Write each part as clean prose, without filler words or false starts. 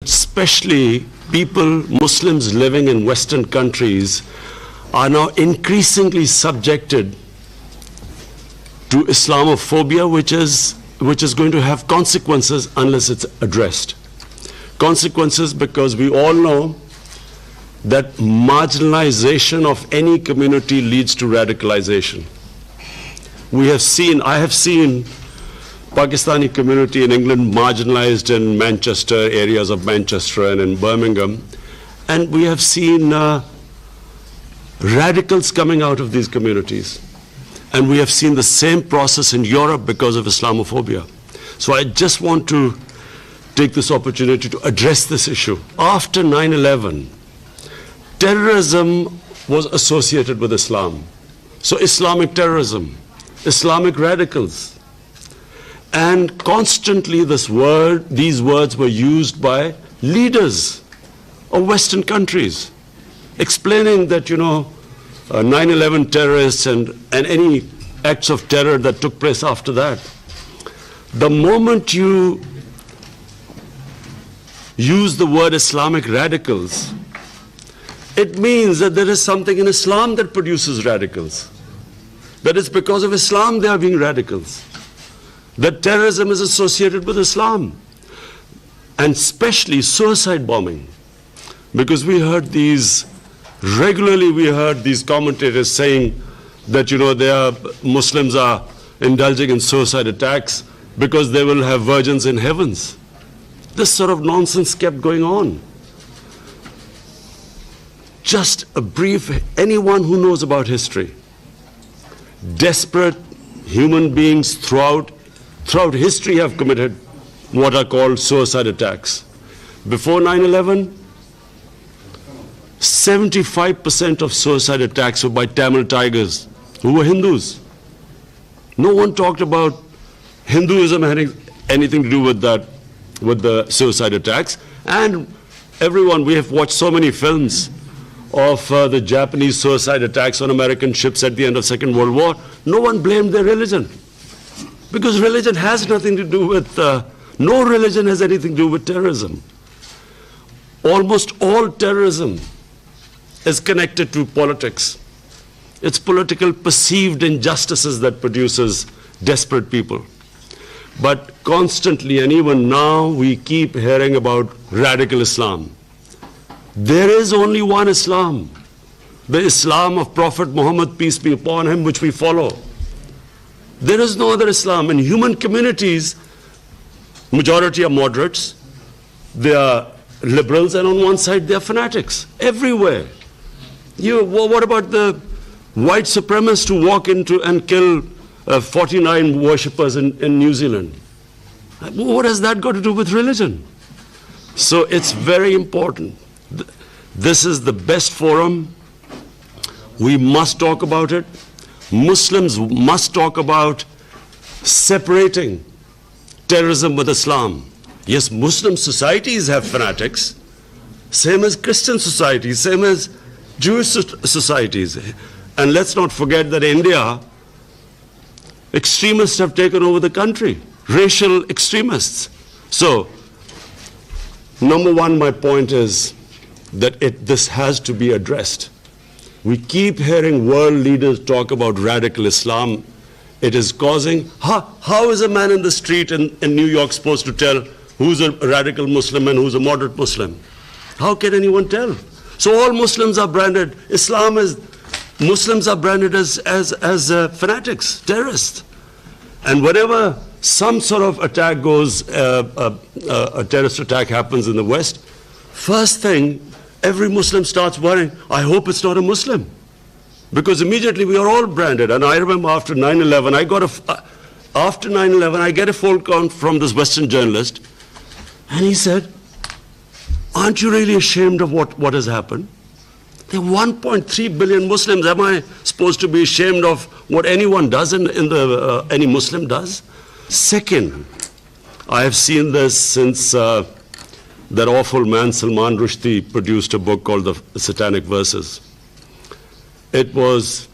especially Muslims living in Western countries, are now increasingly subjected to Islamophobia, which is going to have consequences unless it's addressed. Consequences because we all know that marginalization of any community leads to radicalization. I have seen Pakistani community in England marginalized in Manchester, areas of Manchester and in Birmingham, and we have seen radicals coming out of these communities. And we have seen the same process in Europe because of Islamophobia. So I just want to take this opportunity to address this issue. After 9/11, terrorism was associated with Islam. So Islamic terrorism, Islamic radicals. And constantly these words were used by leaders of Western countries, explaining that, 9/11 terrorists and any acts of terror that took place after that. The moment you use the word Islamic radicals, it means that there is something in Islam that produces radicals. That it's because of Islam they are being radicals. That terrorism is associated with Islam. And especially suicide bombing. Because regularly we heard these commentators saying that, Muslims are indulging in suicide attacks because they will have virgins in heavens. This sort of nonsense kept going on. Just a brief, anyone who knows about history, desperate human beings throughout history have committed what are called suicide attacks. Before 9/11, 75% of suicide attacks were by Tamil tigers who were Hindus. No one talked about Hinduism having anything to do with that, with the suicide attacks. And we have watched so many films of the Japanese suicide attacks on American ships at the end of Second World War. No one blamed their religion. Because religion has nothing to do with, no religion has anything to do with terrorism. Almost all terrorism is connected to politics. It's political perceived injustices that produces desperate people. But constantly, and even now, we keep hearing about radical Islam. There is only one Islam, the Islam of Prophet Muhammad, peace be upon him, which we follow. There is no other Islam. In human communities, majority are moderates, they are liberals, and on one side they are fanatics, everywhere. What about the white supremacists who walk into and kill 49 worshippers in New Zealand? What has that got to do with religion? So it's very important. This is the best forum. We must talk about it. Muslims must talk about separating terrorism with Islam. Yes, Muslim societies have fanatics, same as Christian societies, same as Jewish societies. And let's not forget that in India, extremists have taken over the country, racial extremists. So, number one, my point is that this has to be addressed. We keep hearing world leaders talk about radical Islam. It is causing, how is a man in the street in New York supposed to tell who's a radical Muslim and who's a moderate Muslim? How can anyone tell? So all Muslims are branded, Muslims are branded as fanatics, terrorists. And whenever some sort of attack goes, a terrorist attack happens in the West, first thing, every Muslim starts worrying, I hope it's not a Muslim. Because immediately we are all branded. And I remember after 9/11, I get a phone call from this Western journalist, and he said, aren't you really ashamed of what has happened? There are 1.3 billion Muslims. Am I supposed to be ashamed of what anyone does, any Muslim does? Second, I have seen this since that awful man Salman Rushdie produced a book called The Satanic Verses. It was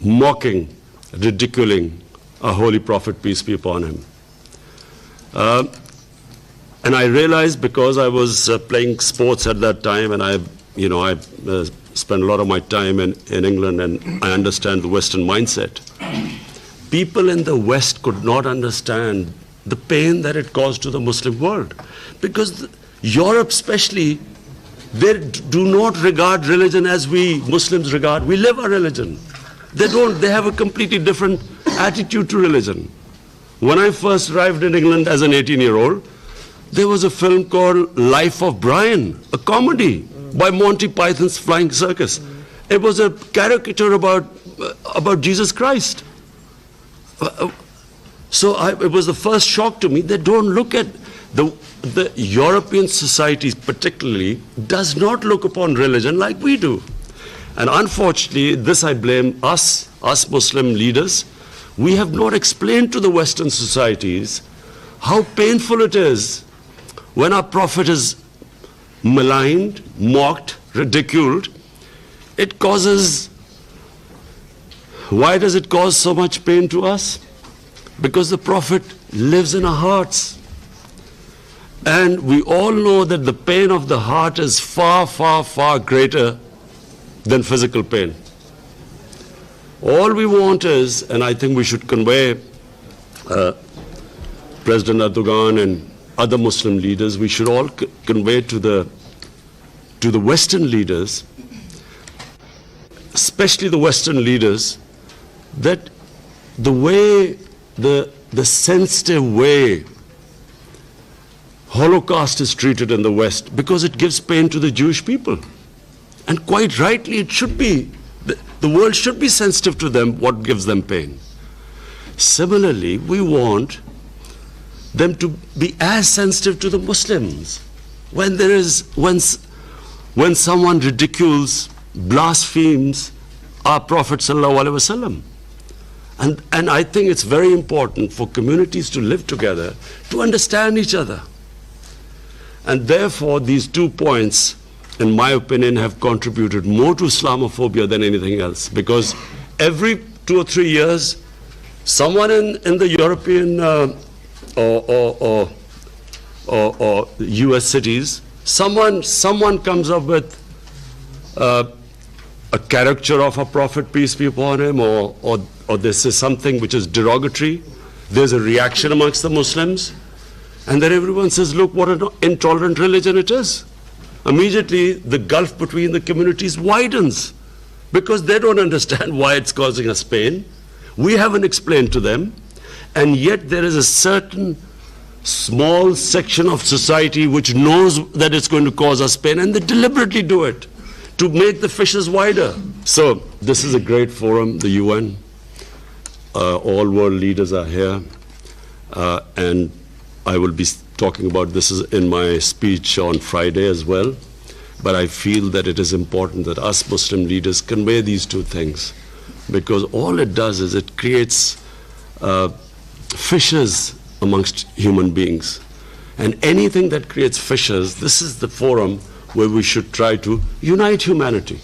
mocking, ridiculing a holy prophet, peace be upon him. And I realized, because I was playing sports at that time, and I spent a lot of my time in England, and I understand the Western mindset. People in the West could not understand the pain that it caused to the Muslim world. Because Europe especially, they do not regard religion as we Muslims regard. We live our religion. They have a completely different attitude to religion. When I first arrived in England as an 18-year-old, there was a film called Life of Brian, a comedy by Monty Python's Flying Circus. It was a caricature about Jesus Christ. So it was the first shock to me. They don't look at the European societies particularly does not look upon religion like we do. And unfortunately, this I blame us Muslim leaders. We have not explained to the Western societies how painful it is when our Prophet is maligned, mocked, ridiculed. It causes, why does it cause so much pain to us? Because the Prophet lives in our hearts. And we all know that the pain of the heart is far, far, far greater than physical pain. All we want is, and I think we should convey, President Erdogan and other Muslim leaders, we should all convey to the Western leaders, especially the Western leaders, that the way, the sensitive way Holocaust is treated in the West, because it gives pain to the Jewish people. And quite rightly, it should be. The world should be sensitive to them, what gives them pain. Similarly, we want them to be as sensitive to the Muslims. When someone ridicules, blasphemes our Prophet sallallahu alaihi wasallam. And I think it's very important for communities to live together, to understand each other. And therefore, these 2 points, in my opinion, have contributed more to Islamophobia than anything else. Because every 2 or 3 years, someone in the European or US cities, someone comes up with a caricature of a prophet, peace be upon him, or this is something which is derogatory. There's a reaction amongst the Muslims. And then everyone says, look, what an intolerant religion it is. Immediately, the gulf between the communities widens, because they don't understand why it's causing us pain. We haven't explained to them. And yet there is a certain small section of society which knows that it's going to cause us pain, and they deliberately do it to make the fishes wider. So this is a great forum, the UN. All world leaders are here. And I will be talking about this in my speech on Friday as well. But I feel that it is important that us Muslim leaders convey these 2 things. Because all it does is it creates fissures amongst human beings. And anything that creates fissures, this is the forum where we should try to unite humanity.